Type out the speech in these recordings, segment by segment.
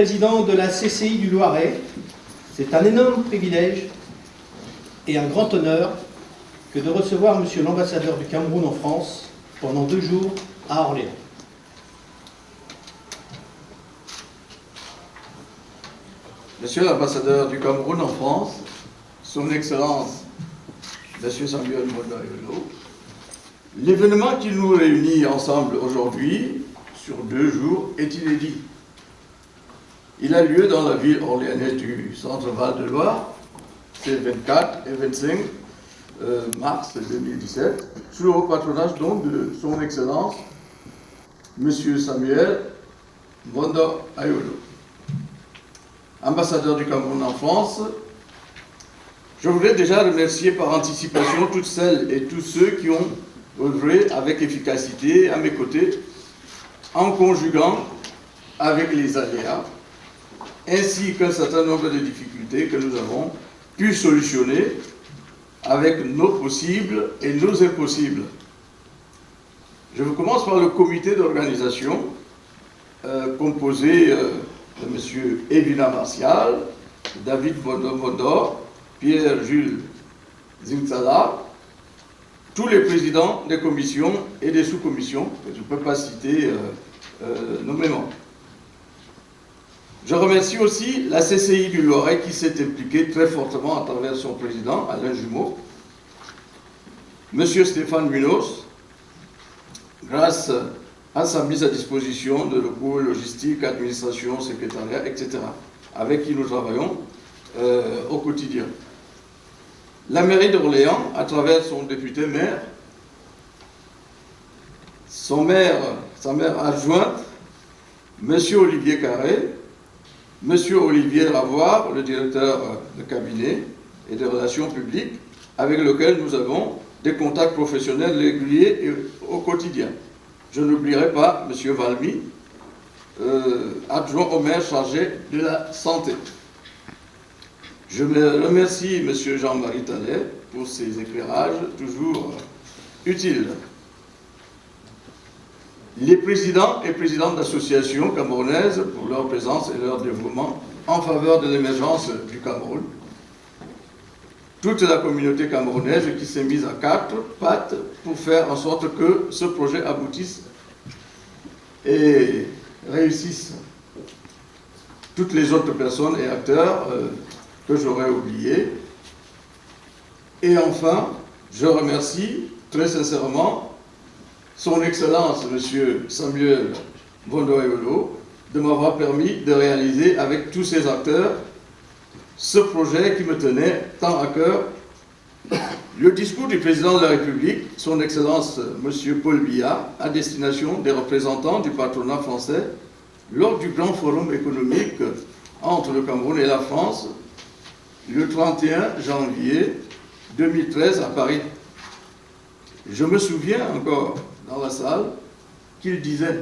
président de la CCI du Loiret, c'est un énorme privilège et un grand honneur que de recevoir Monsieur l'ambassadeur du Cameroun en France pendant 2 jours à Orléans. Monsieur l'ambassadeur du Cameroun en France, Son Excellence Monsieur Samuel Monda-Ayolo, l'événement qui nous réunit ensemble aujourd'hui, sur 2 jours, est inédit. Il a lieu dans la ville orléanaise du centre Val-de-Loire, c'est 24 et 25 mars 2017, sous le haut patronage donc de Son Excellence Monsieur Samuel Monda-Ayolo, ambassadeur du Cameroun en France. Je voudrais déjà remercier par anticipation toutes celles et tous ceux qui ont œuvré avec efficacité à mes côtés, en conjuguant avec les aléas, ainsi qu'un certain nombre de difficultés que nous avons pu solutionner avec nos possibles et nos impossibles. Je commence par le comité d'organisation, composé de M. Evina Martial, David Bondo, Pierre-Jules Zimzala, tous les présidents des commissions et des sous-commissions, que je ne peux pas citer nommément. Je remercie aussi la CCI du Loiret qui s'est impliquée très fortement à travers son président, Alain Jumeau, M. Stéphane Munoz, grâce à sa mise à disposition de locaux logistiques, administration, secrétariat, etc., avec qui nous travaillons au quotidien. La mairie d'Orléans, à travers son député maire, sa mère adjointe, M. Olivier Carré, M. Olivier Ravoire, le directeur de cabinet et des relations publiques, avec lequel nous avons des contacts professionnels réguliers et au quotidien. Je n'oublierai pas M. Valmy, adjoint au maire chargé de la santé. Je remercie M. Jean-Marie Tallet pour ses éclairages toujours utiles. Les présidents et présidentes d'associations camerounaises pour leur présence et leur dévouement en faveur de l'émergence du Cameroun. Toute la communauté camerounaise qui s'est mise à 4 pattes pour faire en sorte que ce projet aboutisse et réussisse. Toutes les autres personnes et acteurs que j'aurais oubliés. Et enfin, je remercie très sincèrement Son Excellence M. Samuel Monda-Ayolo de m'avoir permis de réaliser avec tous ces acteurs ce projet qui me tenait tant à cœur. Le discours du président de la République, Son Excellence M. Paul Biya, à destination des représentants du patronat français lors du grand forum économique entre le Cameroun et la France, le 31 janvier 2013 à Paris. Je me souviens encore dans la salle qu'il disait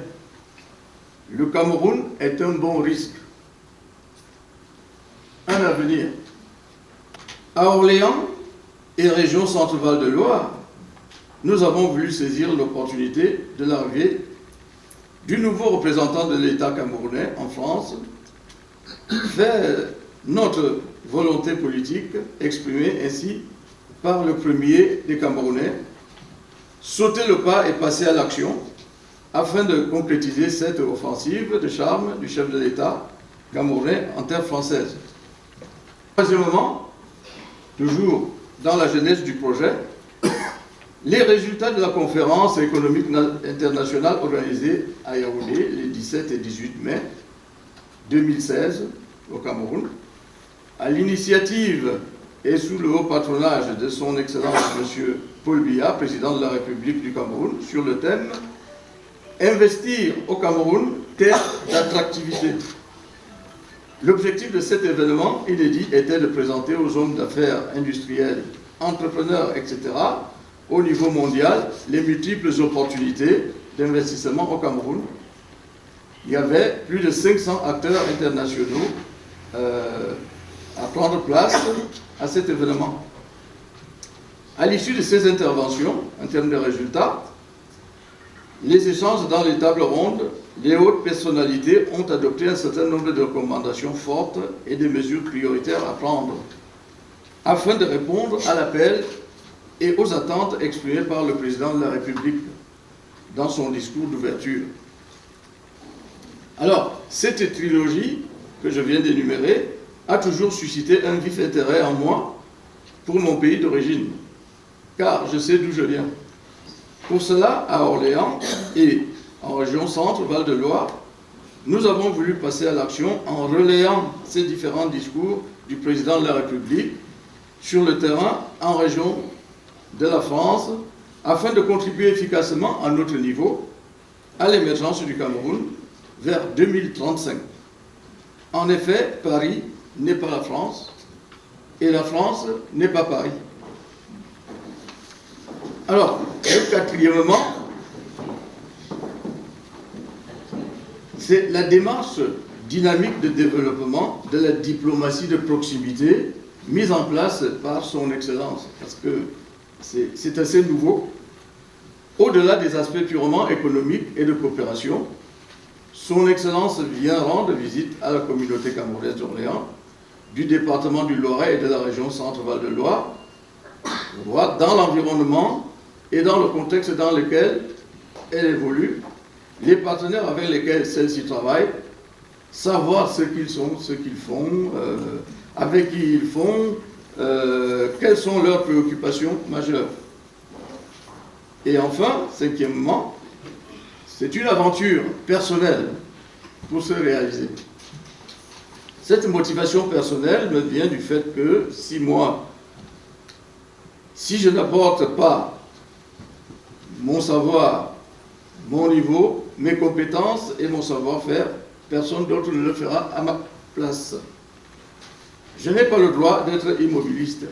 « Le Cameroun est un bon risque, un avenir ». À Orléans et région Centre-Val de Loire, nous avons voulu saisir l'opportunité de l'arrivée du nouveau représentant de l'État camerounais en France, faire notre volonté politique exprimée ainsi par le premier des Camerounais, sauter le pas et passer à l'action afin de concrétiser cette offensive de charme du chef de l'État camerounais en terre française. Troisièmement, toujours dans la genèse du projet, les résultats de la conférence économique internationale organisée à Yaoundé les 17 et 18 mai 2016 au Cameroun, à l'initiative et sous le haut patronage de Son Excellence M. Paul Biya, président de la République du Cameroun, sur le thème « Investir au Cameroun, terre d'attractivité ». L'objectif de cet événement inédit était de présenter aux hommes d'affaires industriels, entrepreneurs, etc., au niveau mondial, les multiples opportunités d'investissement au Cameroun. Il y avait plus de 500 acteurs internationaux à prendre place à cet événement. À l'issue de ces interventions, en termes de résultats, les échanges dans les tables rondes, les hautes personnalités ont adopté un certain nombre de recommandations fortes et de mesures prioritaires à prendre afin de répondre à l'appel et aux attentes exprimées par le président de la République dans son discours d'ouverture. Alors, cette trilogie que je viens d'énumérer a toujours suscité un vif intérêt en moi pour mon pays d'origine, car je sais d'où je viens. Pour cela, à Orléans et en région Centre, Val-de-Loire, nous avons voulu passer à l'action en relayant ces différents discours du président de la République sur le terrain en région de la France, afin de contribuer efficacement à notre niveau à l'émergence du Cameroun vers 2035. En effet, Paris n'est pas la France et la France n'est pas Paris. Alors, quatrièmement, c'est la démarche dynamique de développement de la diplomatie de proximité mise en place par son Excellence, parce que c'est assez nouveau. Au-delà des aspects purement économiques et de coopération, son Excellence vient rendre visite à la communauté camerounaise d'Orléans, du département du Loiret et de la région Centre-Val de Loire, dans l'environnement et dans le contexte dans lequel elle évolue, les partenaires avec lesquels celle-ci travaille, savoir ce qu'ils sont, ce qu'ils font, avec qui ils font, quelles sont leurs préoccupations majeures. Et enfin, cinquièmement, c'est une aventure personnelle pour se réaliser. Cette motivation personnelle me vient du fait que si je n'apporte pas mon savoir, mon niveau, mes compétences et mon savoir-faire, personne d'autre ne le fera à ma place. Je n'ai pas le droit d'être immobiliste,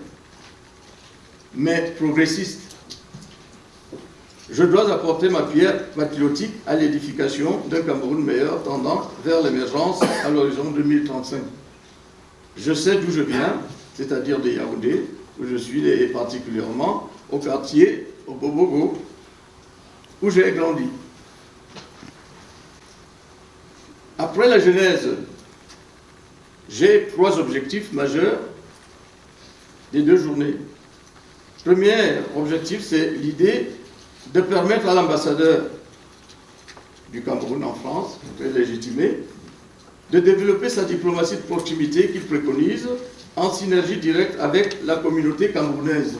mais progressiste. Je dois apporter ma pierre patriotique à l'édification d'un Cameroun meilleur tendant vers l'émergence à l'horizon 2035. Je sais d'où je viens, c'est-à-dire de Yaoundé, où je suis, et particulièrement au quartier, au Bobogo, où j'ai grandi. Après la genèse, j'ai 3 objectifs majeurs des 2 journées. Premier objectif, c'est l'idée de permettre à l'ambassadeur du Cameroun en France, très légitimé, de développer sa diplomatie de proximité qu'il préconise en synergie directe avec la communauté camerounaise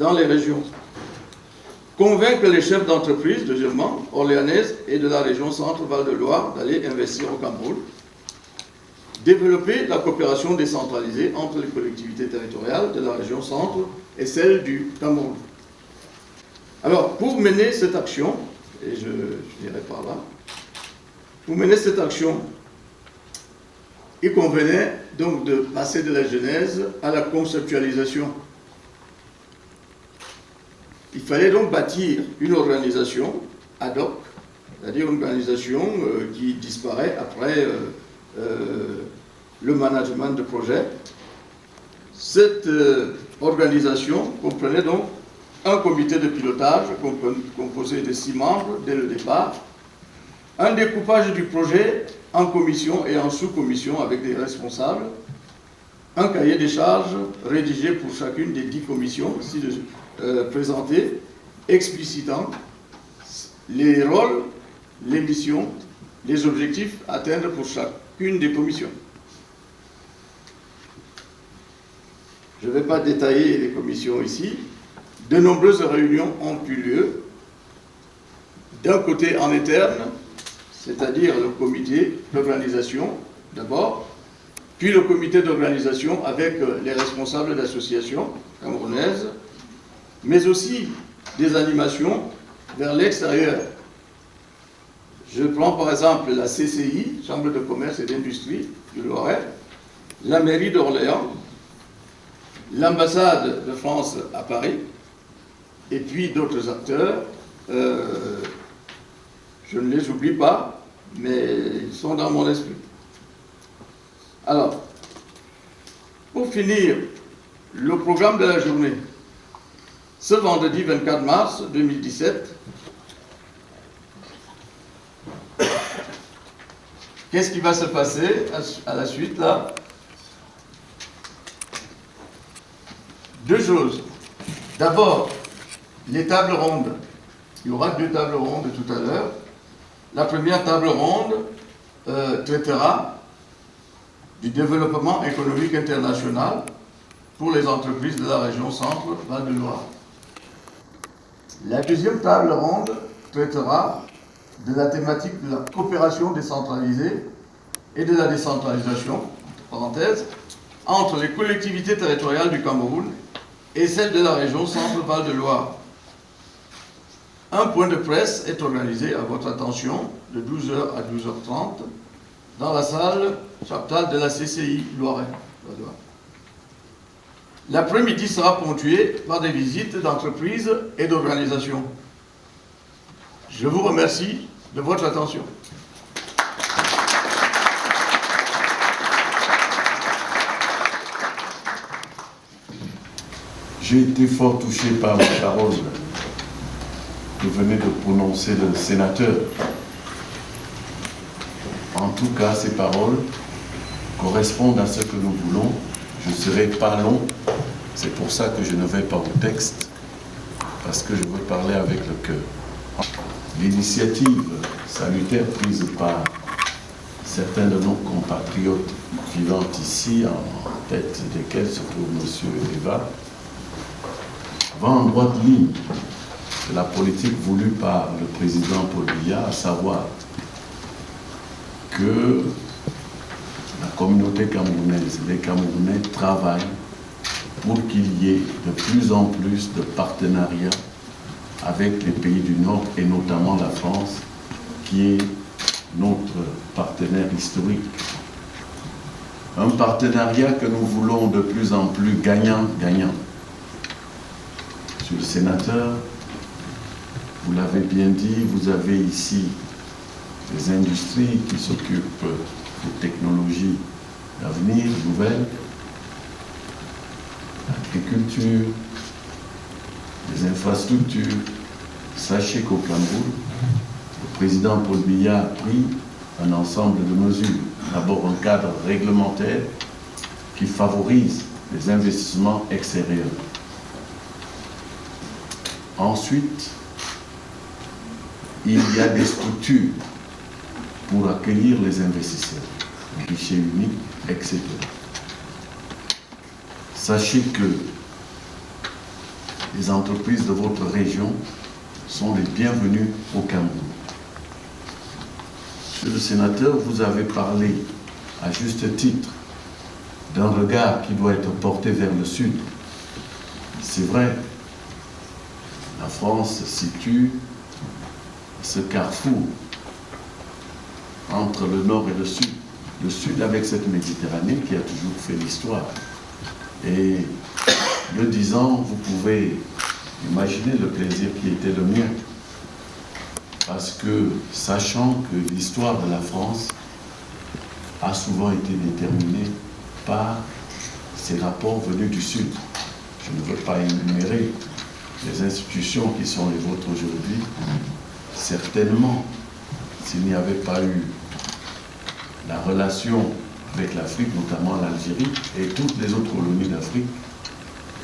dans les régions. Convaincre les chefs d'entreprise, deuxièmement, orléanaises et de la région Centre-Val de Loire d'aller investir au Cameroun. Développer la coopération décentralisée entre les collectivités territoriales de la région Centre et celle du Cameroun. Alors, pour mener cette action, et je dirai par là, pour mener cette action, il convenait donc de passer de la genèse à la conceptualisation. Il fallait donc bâtir une organisation ad hoc, c'est-à-dire une organisation qui disparaît après le management de projet. Cette organisation comprenait donc un comité de pilotage composé de 6 membres dès le départ, un découpage du projet en commission et en sous-commission avec des responsables, un cahier des charges rédigé pour chacune des 10 commissions présentées, explicitant les rôles, les missions, les objectifs à atteindre pour chacune des commissions. Je ne vais pas détailler les commissions ici. De nombreuses réunions ont eu lieu, d'un côté en interne, c'est-à-dire le comité d'organisation d'abord, puis le comité d'organisation avec les responsables d'associations camerounaises, mais aussi des animations vers l'extérieur. Je prends par exemple la CCI, Chambre de commerce et d'industrie du Loiret, la mairie d'Orléans, l'ambassade de France à Paris, et puis d'autres acteurs. Je ne les oublie pas, mais ils sont dans mon esprit. Alors, pour finir, le programme de la journée. Ce vendredi 24 mars 2017, qu'est-ce qui va se passer à la suite là? Deux choses. D'abord, les tables rondes. Il y aura 2 tables rondes tout à l'heure. La première table ronde traitera du développement économique international pour les entreprises de la région Centre-Val de Loire. La deuxième table ronde traitera de la thématique de la coopération décentralisée et de la décentralisation, entre parenthèses, entre les collectivités territoriales du Cameroun et celles de la région Centre-Val de Loire. Un point de presse est organisé à votre attention de 12h à 12h30 dans la salle chaptale de la CCI Loiret. L'après-midi sera ponctué par des visites d'entreprises et d'organisations. Je vous remercie de votre attention. J'ai été fort touché par les paroles que venait de prononcer le sénateur. En tout cas, ces paroles correspondent à ce que nous voulons. Je ne serai pas long, c'est pour ça que je ne vais pas au texte, parce que je veux parler avec le cœur. L'initiative salutaire prise par certains de nos compatriotes vivant ici, en tête desquels se trouve M. Eva, va en droite ligne de la politique voulue par le président Paul Biya, à savoir que la communauté camerounaise, les Camerounais travaillent pour qu'il y ait de plus en plus de partenariats avec les pays du Nord et notamment la France, qui est notre partenaire historique. Un partenariat que nous voulons de plus en plus gagnant-gagnant. Monsieur le sénateur, vous l'avez bien dit, vous avez ici des industries qui s'occupent des technologies d'avenir, nouvelles, l'agriculture, les infrastructures. Sachez qu'au Cameroun, le président Paul Biya a pris un ensemble de mesures. D'abord un cadre réglementaire qui favorise les investissements extérieurs. Ensuite, il y a des structures pour accueillir les investisseurs, guichet unique, etc. Sachez que les entreprises de votre région sont les bienvenues au Cameroun. Monsieur le sénateur, vous avez parlé à juste titre d'un regard qui doit être porté vers le sud. C'est vrai, la France se situe à ce carrefour entre le nord et le sud. Le sud avec cette Méditerranée qui a toujours fait l'histoire. Et le disant, vous pouvez imaginer le plaisir qui était le mien. Parce que, sachant que l'histoire de la France a souvent été déterminée par ces rapports venus du Sud. Je ne veux pas énumérer les institutions qui sont les vôtres aujourd'hui. Certainement, s'il n'y avait pas eu la relation avec l'Afrique, notamment l'Algérie et toutes les autres colonies d'Afrique,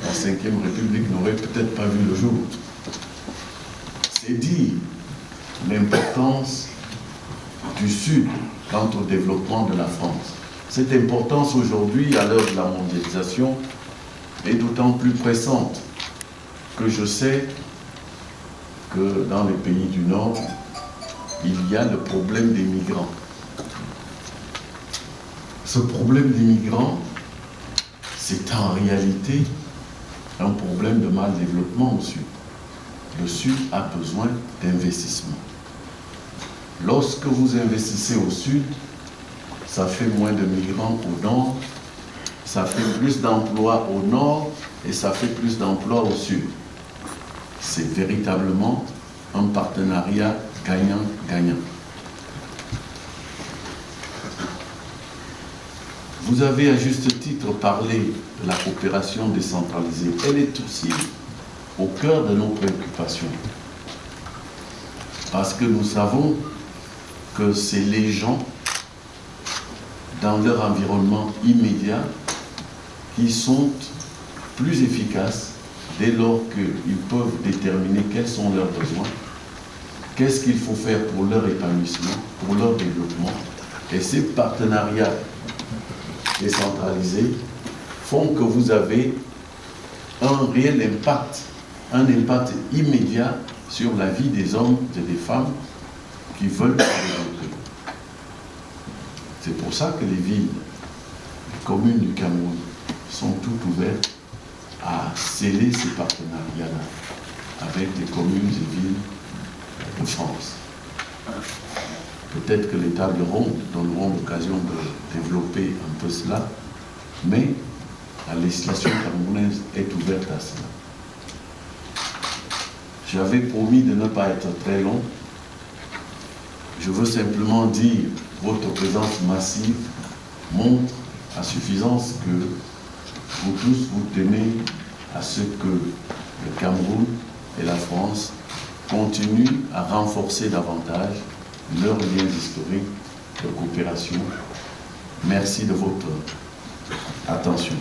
la Ve République n'aurait peut-être pas vu le jour. C'est dire l'importance du Sud quant au développement de la France. Cette importance aujourd'hui, à l'heure de la mondialisation, est d'autant plus pressante que je sais que dans les pays du Nord, il y a le problème des migrants. Ce problème des migrants, c'est en réalité un problème de mal développement au Sud. Le Sud a besoin d'investissement. Lorsque vous investissez au Sud, ça fait moins de migrants au Nord, ça fait plus d'emplois au Nord et ça fait plus d'emplois au Sud. C'est véritablement un partenariat gagnant-gagnant. Vous avez à juste titre parlé de la coopération décentralisée. Elle est aussi au cœur de nos préoccupations. Parce que nous savons que c'est les gens dans leur environnement immédiat qui sont plus efficaces dès lors qu'ils peuvent déterminer quels sont leurs besoins, qu'est-ce qu'il faut faire pour leur épanouissement, pour leur développement. Et ces partenariats décentralisés font que vous avez un réel impact, un impact immédiat sur la vie des hommes et des femmes qui veulent se développer. C'est pour ça que les villes, les communes du Cameroun sont toutes ouvertes à sceller ces partenariats-là avec les communes et villes de France. Peut-être que les tables rondes donneront l'occasion de développer un peu cela, mais la législation camerounaise est ouverte à cela. J'avais promis de ne pas être très long. Je veux simplement dire que votre présence massive montre à suffisance que vous tous vous tenez à ce que le Cameroun et la France continuent à renforcer davantage leurs liens historiques de coopération. Merci de votre attention.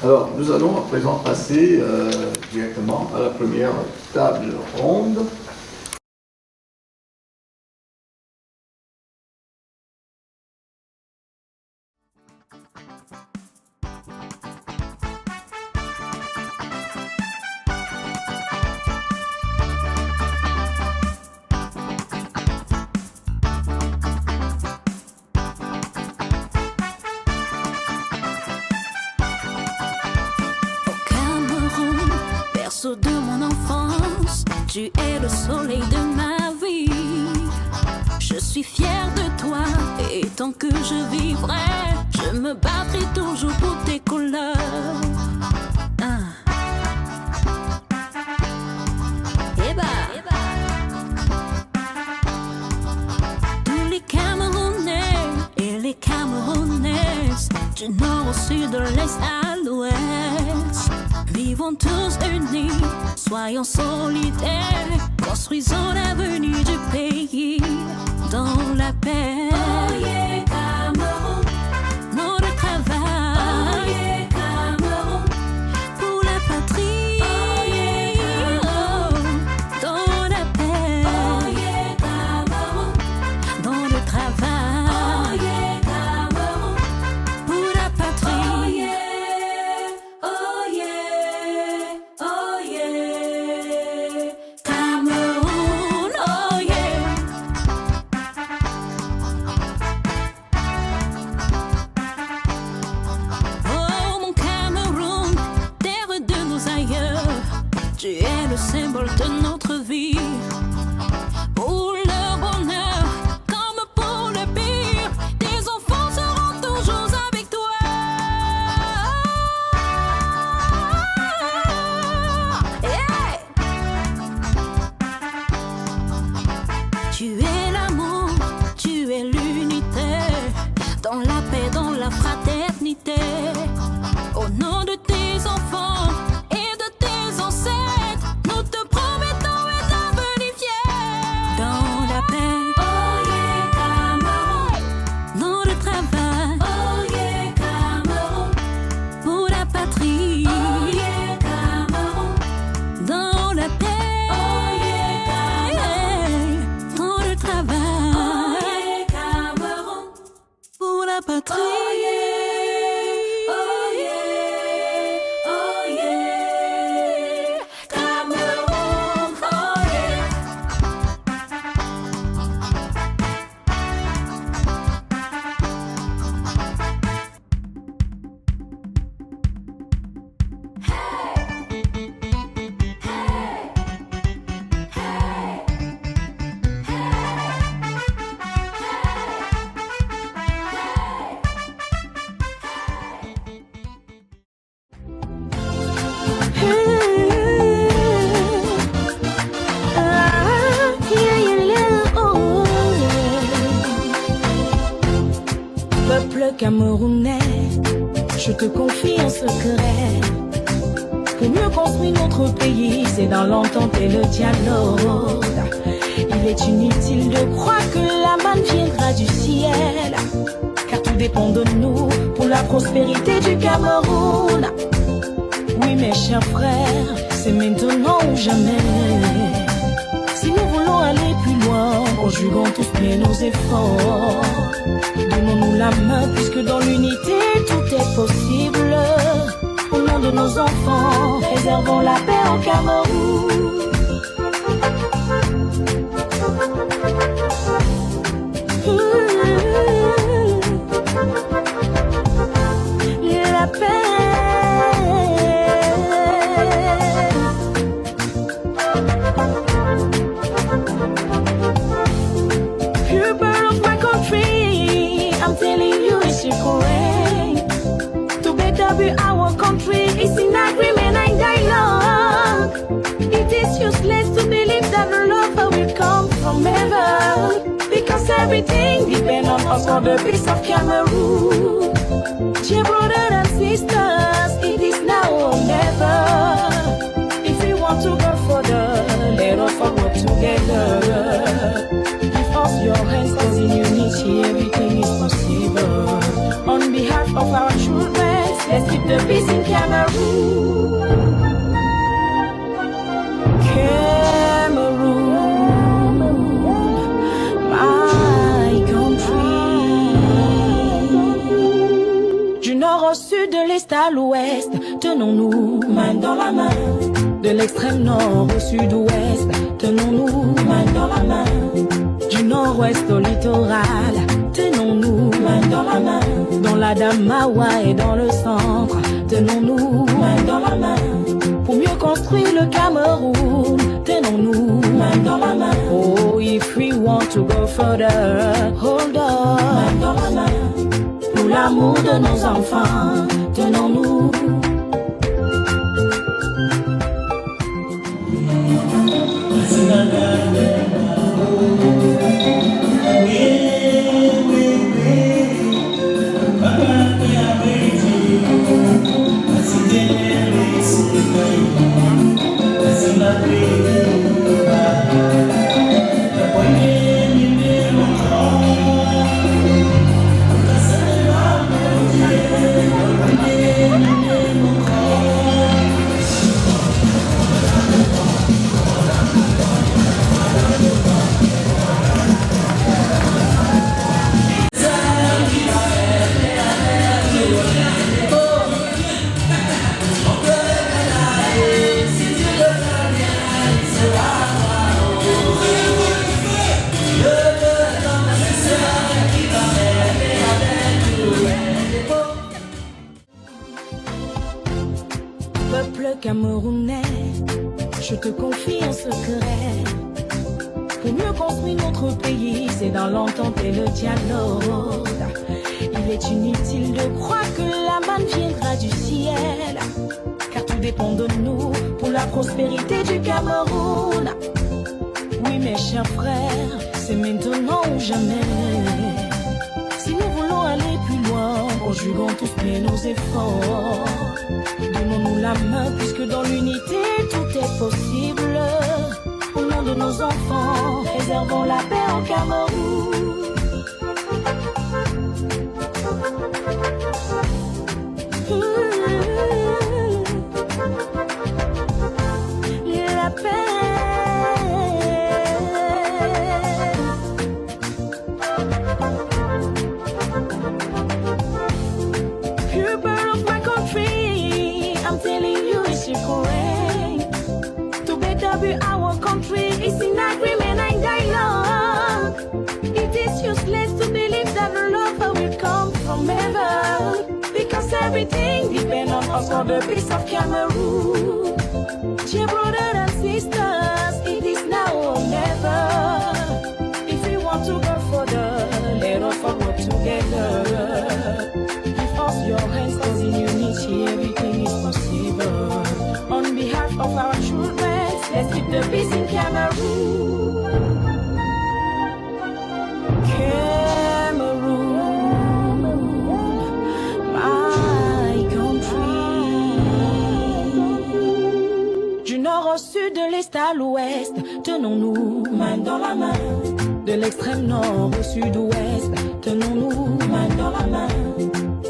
Alors, nous allons à présent passer directement à la première table ronde. De mon enfance, tu es le soleil de ma vie. Je suis fière de toi et tant que je vivrai, je me battrai toujours pour tes couleurs. Tous les Camerounais et les Camerounaises, du nord au sud, de l'est à l'ouest, vivons tous unis, soyons solidaires, construisons l'avenir du pays dans la paix. Oh yeah, Cameroun, notre travail. Oh yeah, Cameroun, pour la patrie. Oh yeah, Cameroun, dans la paix. Oh yeah, Cameroun, dans le travail. Oh yeah, Cameroun, pour la patrie. Oh yeah. Tu es le symbole de notre vie. Pour le bonheur, comme pour le pire, tes enfants seront toujours avec toi. Yeah. Tu es l'amour, tu es l'unité, dans la paix, dans la fraternité. Au nom de tes enfants et de tes ancêtres, nous te promettons un avenir fier. Dans la paix, oh yeah, Cameroun, dans le travail, oh yeah, Cameroun, pour la patrie, oh yeah, Cameroun, dans la paix, oh yeah, Cameroun, dans le travail, oh yeah, Cameroun, pour la patrie. Oh yeah. Camerounais, je te confie un secret. Pour mieux construire notre pays, c'est dans l'entente et le dialogue. Il est inutile de croire que la manne viendra du ciel, car tout dépend de nous pour la prospérité du Cameroun. Oui mes chers frères, c'est maintenant ou jamais. Si nous voulons aller plus loin, conjuguons tous bien nos efforts. Donnons-nous la main puisque dans l'unité tout est possible. Au nom de nos enfants, préservons la paix au Cameroun. La paix. People of my country, I'm telling you it's correct. To better be our country is in agreement and dialogue. It is useless to believe that love will come from heaven, because everything depends on us for the peace of Cameroon. Dear brothers and sisters, it is now or never. If we want to go further, let us all work together. Give us your hands, cause in unity everything is possible. On behalf of our children, let's keep the peace in Cameroon. Cameroon, my country. Du nord au sud, de l'est à l'ouest, tenons-nous main dans la main. De l'extrême nord au sud-ouest, tenons-nous main dans la main. Du nord-ouest au littoral, tenons-nous main dans la main. Dans la Damawa et dans le centre, tenons-nous main dans la main. Pour mieux construire le Cameroun, tenons-nous main dans la main. Oh, if we want to go further, hold on, main dans la main. Pour l'amour de nos enfants, tenons-nous. Peuple camerounais, je te confie un secret. Pour mieux construire notre pays, c'est dans l'entente et le dialogue. Il est inutile de croire que la manne viendra du ciel, car tout dépend de nous pour la prospérité du Cameroun. Oui mes chers frères, c'est maintenant ou jamais. Si nous voulons aller plus loin, conjuguons tous bien nos efforts. Donnons-nous la main puisque dans l'unité tout est possible. Au nom de nos enfants, préservons la paix au Cameroun. La paix. People of my country, I'm telling you it's correct. To better be our country is in agreement and dialogue. It is useless to believe that love will come from heaven, because everything depends on us for the peace of Cameroon. Dear brothers and sisters, it is now or never. If we want to go further, let us all work together. Give us your hands, cause in unity everything is possible. On behalf of our children, let's keep the peace in Cameroon. Cameroon, l'est à l'ouest, tenons-nous main dans la main. De l'extrême nord au sud-ouest, tenons-nous main dans la main.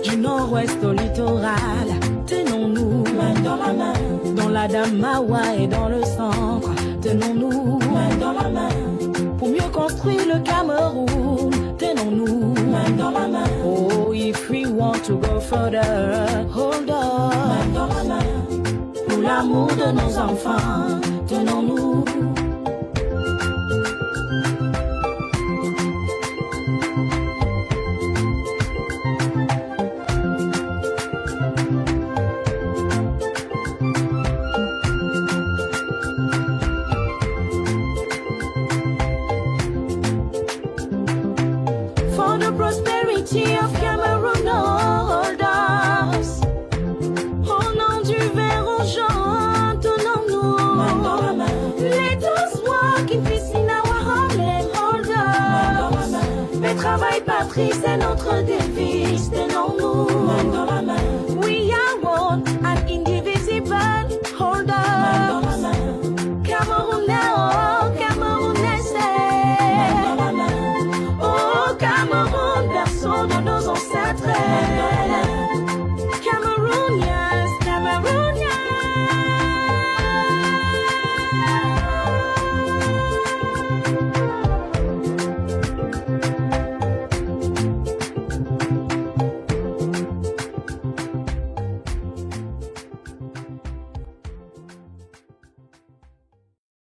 Du nord-ouest au littoral, tenons-nous main dans la main. Dans la Damawa et dans le centre, tenons-nous main dans la main. Pour mieux construire le Cameroun, tenons-nous main dans la main. Oh, if we want to go further, hold on, main dans la main. Pour l'amour de nos enfants, tenons-nous. For the prosperity of Cameroon, hold us. Au nom du verre aux gens, tenons-nous main dans la main. Let us walk in peace in our homeland, hold us. Main dans la main. Mais travail, patrie, c'est notre devise, tenons-nous main dans la main.